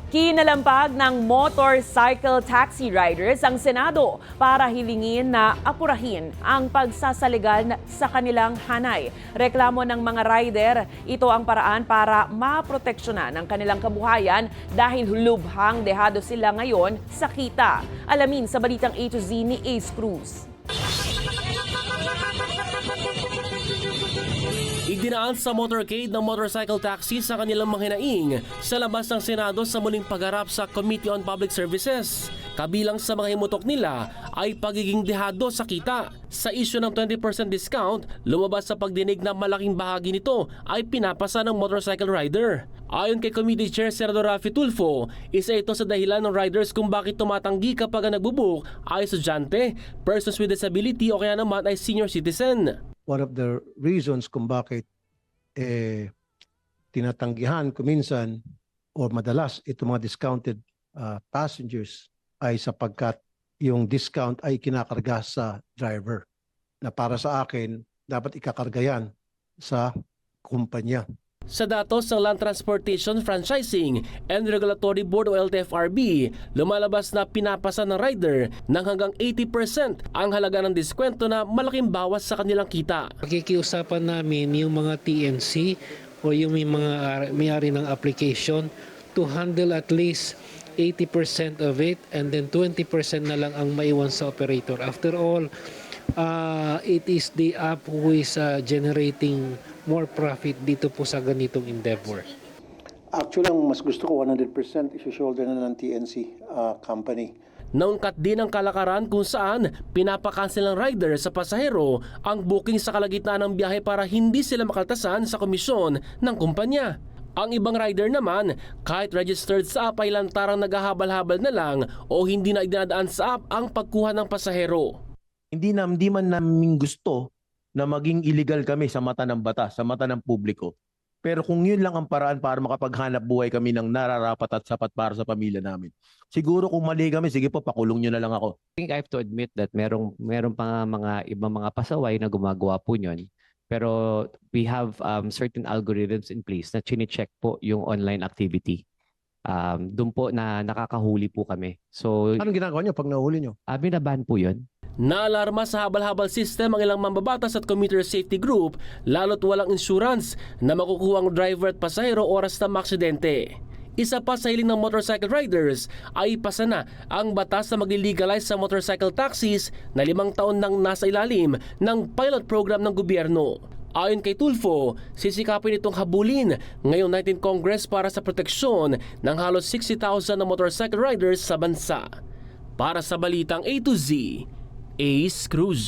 Kinalampag ng motorcycle taxi riders ang Senado para hilingin na apurahin ang pagsasaligal sa kanilang hanay. Reklamo ng mga rider, ito ang paraan para maproteksyonan ang kanilang kabuhayan dahil lubhang dehado sila ngayon sa kita. Alamin sa balitang A to Z ni Ace Cruz. Idinaan sa motorcade ng motorcycle taxi sa kanilang mga hinaing sa labas ng Senado sa muling pagharap sa Committee on Public Services. Kabilang sa mga himutok nila ay pagiging dehado sa kita. Sa isyu ng 20% discount, lumabas sa pagdinig na malaking bahagi nito ay pinapasa ng motorcycle rider. Ayon kay Committee Chair Senador Raffy Tulfo, isa ito sa dahilan ng riders kung bakit tumatanggi kapag ang nagbubuk ay estudyante, persons with disability o kaya naman ay senior citizen. One of the reasons kung bakit tinatanggihan kuminsan o madalas itong mga discounted passengers ay sapagkat yung discount ay kinakarga sa driver na para sa akin dapat ikakarga yan sa kumpanya. Sa datos ng Land Transportation Franchising and Regulatory Board o LTFRB, lumalabas na pinapasa ng rider ng hanggang 80% ang halaga ng diskwento na malaking bawas sa kanilang kita. Pakikiusapan namin yung mga TNC o yung may-ari ng application to handle at least 80% of it and then 20% na lang ang maiwan sa operator. After all, it is the app who is generating more profit dito po sa ganitong endeavor. Actually, ang mas gusto ko 100% isi-shoulder na ng TNC company. Naungkat din ang kalakaran kung saan pinapakancel ng rider sa pasahero ang booking sa kalagitnaan ng biyahe para hindi sila makaltasan sa komisyon ng kumpanya. Ang ibang rider naman, kahit registered sa app ay lantarang naghahabal-habal na lang o hindi na idinadaan sa app ang pagkuha ng pasahero. Hindi man namin gusto na maging illegal kami sa mata ng batas, sa mata ng publiko. Pero kung yun lang ang paraan para makapaghanap buhay kami ng nararapat at sapat para sa pamilya namin. Siguro kung mali kami, sige po, pakulong nyo na lang ako. I think I have to admit that meron pa mga ibang mga pasaway na gumagawa po yun. Pero we have certain algorithms in place na chine-check po yung online activity. Doon po na nakakahuli po kami. So, Anong ginagawa nyo pag nahuli nyo? binaban po yun. Naalarma sa habal-habal system ang ilang mambabatas at commuter safety group lalo't walang insurance na makukuha ang driver at pasahero oras na maaksidente. Isa pa sa hiling ng motorcycle riders ay ipasa na ang batas na magli-legalize sa motorcycle taxis na 5 taon nang nasa ilalim ng pilot program ng gobyerno. Ayon kay Tulfo, sisikapin itong habulin ngayong 19th Congress para sa proteksyon ng halos 60,000 na motorcycle riders sa bansa. Para sa Balitang A to Z, Ace Cruz.